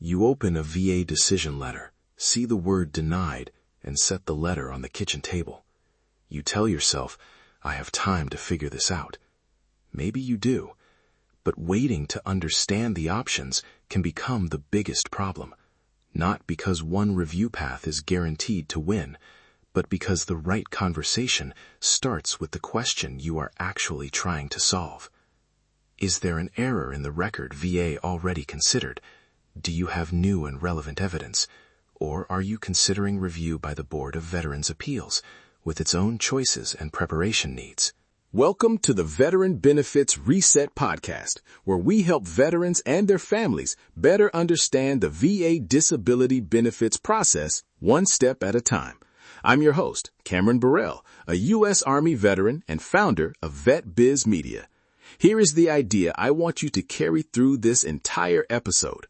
You open a VA decision letter, see the word denied, and set the letter on the kitchen table. You tell yourself, I have time to figure this out. Maybe you do, but waiting to understand the options can become the biggest problem. Not because one review path is guaranteed to win, but because the right conversation starts with the question you are actually trying to solve. Is there an error in the record VA already considered? Do you have new and relevant evidence? Or are you considering review by the Board of Veterans' Appeals with its own choices and preparation needs? Welcome to the Veteran Benefits Reset Podcast, where we help veterans and their families better understand the VA disability benefits process one step at a time. I'm your host, Cameron Burrell, a U.S. Army veteran and founder of VetBiz Media. Here is the idea I want you to carry through this entire episode.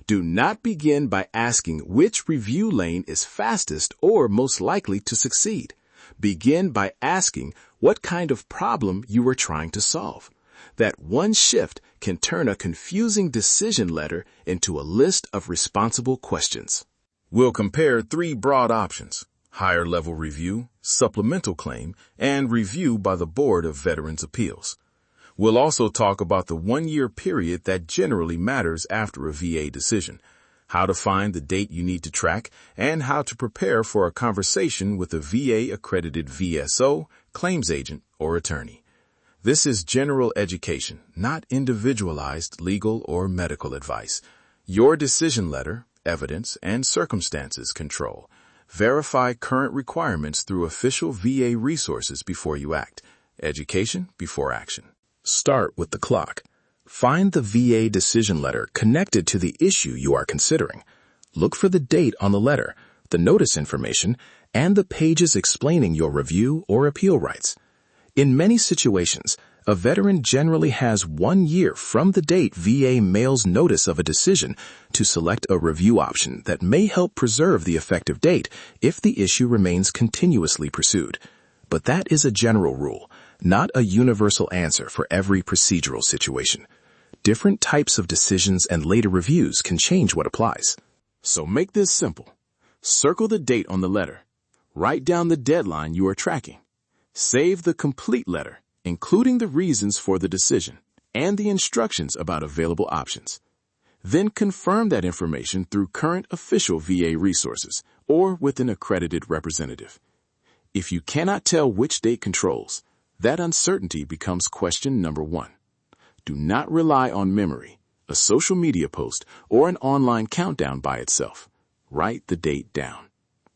Do not begin by asking which review lane is fastest or most likely to succeed. Begin by asking what kind of problem you are trying to solve. That one shift can turn a confusing decision letter into a list of responsible questions. We'll compare 3 broad options: higher level review, supplemental claim, and review by the Board of Veterans' Appeals. We'll also talk about the 1-year period that generally matters after a VA decision, how to find the date you need to track, and how to prepare for a conversation with a VA-accredited VSO, claims agent, or attorney. This is general education, not individualized legal or medical advice. Your decision letter, evidence, and circumstances control. Verify current requirements through official VA resources before you act. Education before action. Start with the clock. Find the VA decision letter connected to the issue you are considering. Look for the date on the letter, the notice information, and the pages explaining your review or appeal rights. In many situations, a veteran generally has 1 year from the date VA mails notice of a decision to select a review option that may help preserve the effective date if the issue remains continuously pursued. But that is a general rule, not a universal answer for every procedural situation. Different types of decisions and later reviews can change what applies. So make this simple. Circle the date on the letter. Write down the deadline you are tracking. Save the complete letter, including the reasons for the decision and the instructions about available options. Then confirm that information through current official VA resources or with an accredited representative. If you cannot tell which date controls, that uncertainty becomes question number 1. Do not rely on memory, a social media post, or an online countdown by itself. Write the date down.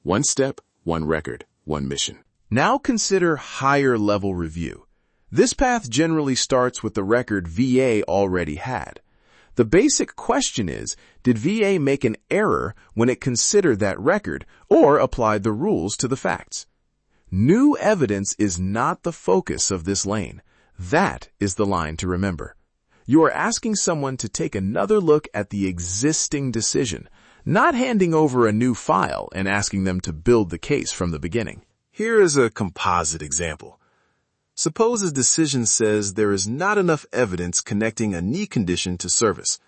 1 step, 1 record, 1 mission. Now consider higher level review. This path generally starts with the record VA already had. The basic question is, did VA make an error when it considered that record or applied the rules to the facts? New evidence is not the focus of this lane. That is the line to remember. You are asking someone to take another look at the existing decision, not handing over a new file and asking them to build the case from the beginning. Here is a composite example. Suppose a decision says there is not enough evidence connecting a knee condition to service.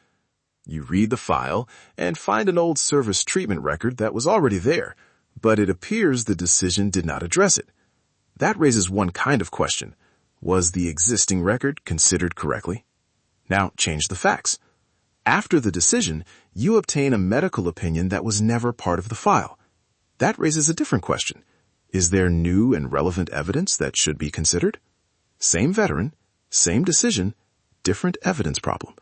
You read the file and find an old service treatment record that was already there, but it appears the decision did not address it. That raises one kind of question. Was the existing record considered correctly? Now change the facts. After the decision, you obtain a medical opinion that was never part of the file. That raises a different question. Is there new and relevant evidence that should be considered? Same veteran, same decision, different evidence problem.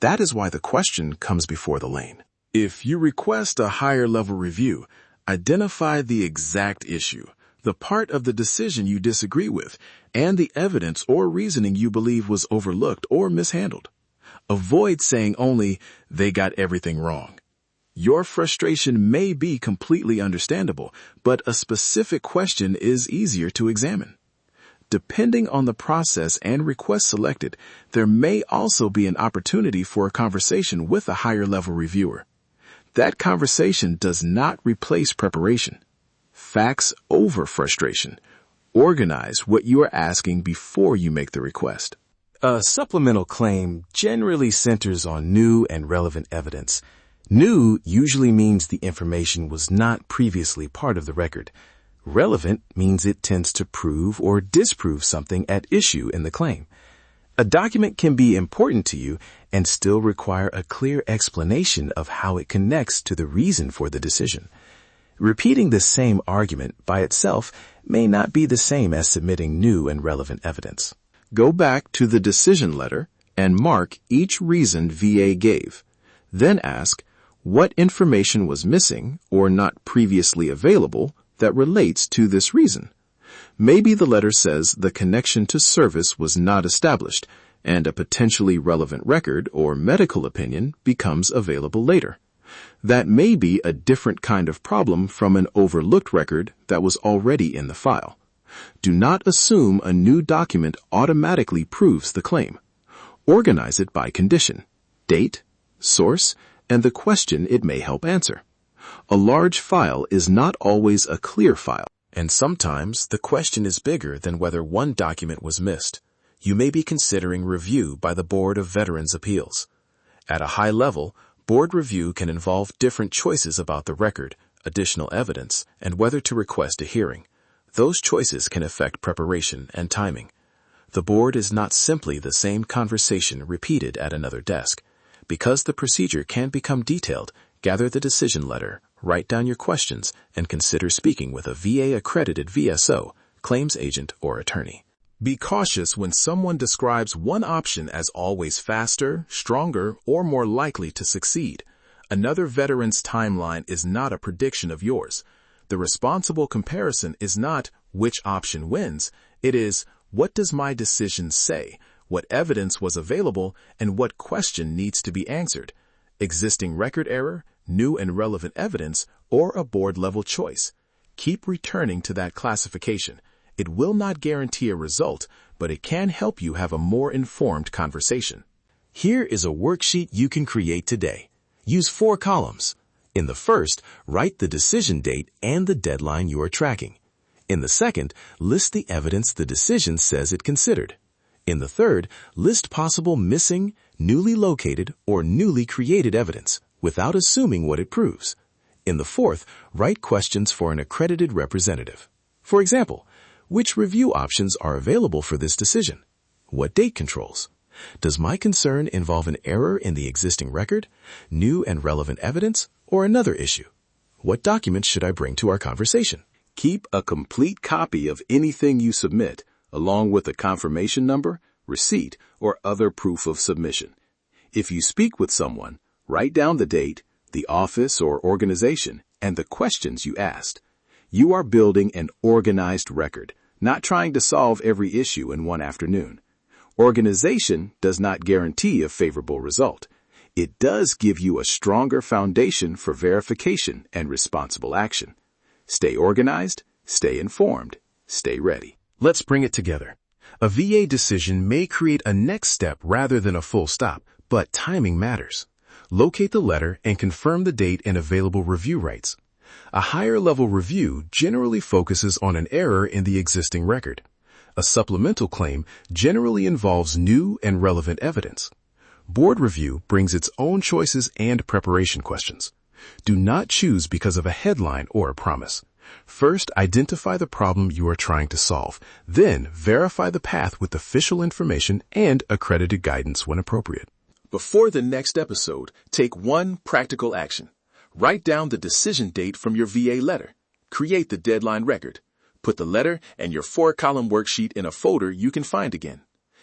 That is why the question comes before the lane. If you request a higher level review, identify the exact issue, the part of the decision you disagree with, and the evidence or reasoning you believe was overlooked or mishandled. Avoid saying only, they got everything wrong. Your frustration may be completely understandable, but a specific question is easier to examine. Depending on the process and request selected, there may also be an opportunity for a conversation with a higher level reviewer. That conversation does not replace preparation. Facts over frustration. Organize what you are asking before you make the request. A supplemental claim generally centers on new and relevant evidence. New usually means the information was not previously part of the record. Relevant means it tends to prove or disprove something at issue in the claim. A document can be important to you and still require a clear explanation of how it connects to the reason for the decision. Repeating the same argument by itself may not be the same as submitting new and relevant evidence. Go back to the decision letter and mark each reason VA gave. Then ask, what information was missing or not previously available that relates to this reason? Maybe the letter says the connection to service was not established, and a potentially relevant record or medical opinion becomes available later. That may be a different kind of problem from an overlooked record that was already in the file. Do not assume a new document automatically proves the claim. Organize it by condition, date, source, and the question it may help answer. A large file is not always a clear file, and sometimes the question is bigger than whether one document was missed. You may be considering review by the Board of Veterans' Appeals. At a high level, board review can involve different choices about the record, additional evidence, and whether to request a hearing. Those choices can affect preparation and timing. The board is not simply the same conversation repeated at another desk. Because the procedure can become detailed, gather the decision letter, write down your questions, and consider speaking with a VA-accredited VSO, claims agent, or attorney. Be cautious when someone describes one option as always faster, stronger, or more likely to succeed. Another veteran's timeline is not a prediction of yours. The responsible comparison is not which option wins. It is, what does my decision say? What evidence was available, and what question needs to be answered? Existing record error, new and relevant evidence, or a board-level choice? Keep returning to that classification. It will not guarantee a result, but it can help you have a more informed conversation. Here is a worksheet you can create today. Use 4 columns. In the first, write the decision date and the deadline you are tracking. In the second, list the evidence the decision says it considered. In the third, list possible missing, newly located, or newly created evidence, without assuming what it proves. In the fourth, write questions for an accredited representative. For example, which review options are available for this decision? What date controls? Does my concern involve an error in the existing record, new and relevant evidence, or another issue? What documents should I bring to our conversation? Keep a complete copy of anything you submit, along with a confirmation number, receipt, or other proof of submission. If you speak with someone, write down the date, the office or organization, and the questions you asked. You are building an organized record, not trying to solve every issue in one afternoon. Organization does not guarantee a favorable result. It does give you a stronger foundation for verification and responsible action. Stay organized, stay informed, stay ready. Let's bring it together. A VA decision may create a next step rather than a full stop, but timing matters. Locate the letter and confirm the date and available review rights. A higher-level review generally focuses on an error in the existing record. A supplemental claim generally involves new and relevant evidence. Board review brings its own choices and preparation questions. Do not choose because of a headline or a promise. First, identify the problem you are trying to solve. Then, verify the path with official information and accredited guidance when appropriate. Before the next episode, take one practical action. Write down the decision date from your VA letter. Create the deadline record. Put the letter and your 4-column worksheet in a folder you can find again.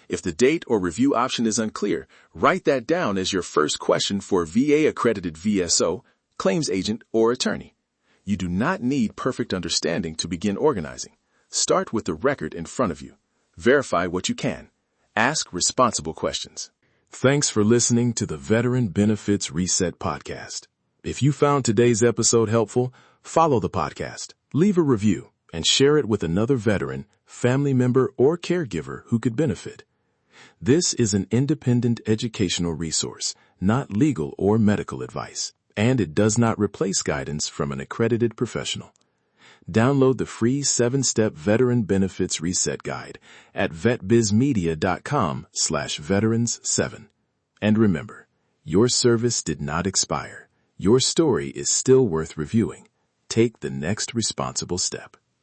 If the date or review option is unclear, write that down as your first question for a VA-accredited VSO, claims agent, or attorney. You do not need perfect understanding to begin organizing. Start with the record in front of you. Verify what you can. Ask responsible questions. Thanks for listening to the Veteran Benefits Reset podcast. If you found today's episode helpful, follow the podcast, leave a review, and share it with another veteran, family member, or caregiver who could benefit. This is an independent educational resource, not legal or medical advice, and it does not replace guidance from an accredited professional. Download the free 7-step Veteran Benefits Reset Guide at vetbizmedia.com/veterans7. And remember, your service did not expire. your story is still worth reviewing. Take the next responsible step.